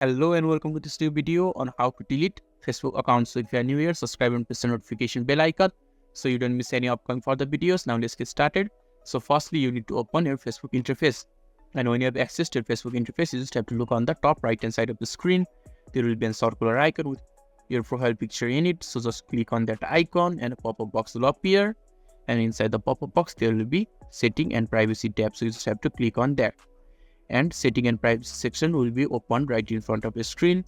Hello and welcome to this new video on how to delete Facebook accounts. So if you are new here, subscribe and press the notification bell icon so you don't miss any upcoming further videos. Now let's get started. So firstly, you need to open your Facebook interface. And when you have access to your Facebook interface, you just have to look on the top right hand side of the screen. There will be a circular icon with your profile picture in it. So just click on that icon and a pop-up box will appear. And inside the pop-up box, there will be setting and privacy tab. So you just have to click on that. And setting and privacy section will be opened right in front of the screen.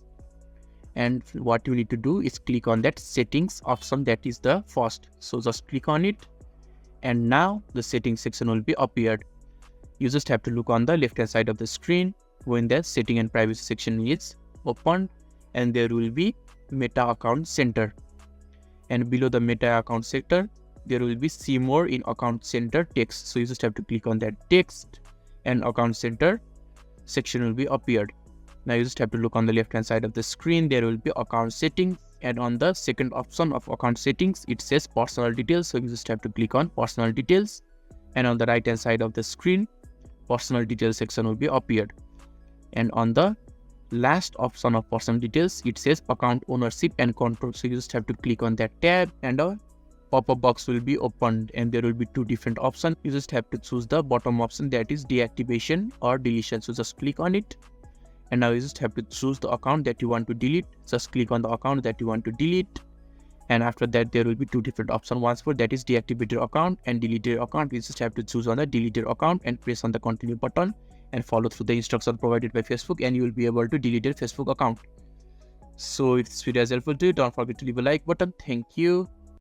And what you need to do is click on that settings option, that is the first. So just click on it and now the settings section will be appeared. You just have to look on the left hand side of the screen when the setting and privacy section is opened, and there will be Meta Account Center, and below the Meta Account Center there will be see more in Account Center text. So you just have to click on that text and Account Center section will be appeared. Now you just have to look on the left hand side of the screen. There will be account settings, and on the second option of account settings it says personal details. So you just have to click on personal details, and on the right hand side of the screen personal details section will be appeared. And on the last option of personal details it says account ownership and control. So you just have to click on that tab and a pop-up box will be opened, and there will be two different options. You just have to choose the bottom option, that is deactivation or deletion. So just click on it, and now you just have to choose the account that you want to delete. Just click on the account that you want to delete, and after that there will be two different options. Once for that is deactivated account and deleted account. You just have to choose on the deleted account and press on the continue button and follow through the instructions provided by Facebook, and you will be able to delete your Facebook account. So if this video is helpful to you, don't forget to leave a like button. Thank you.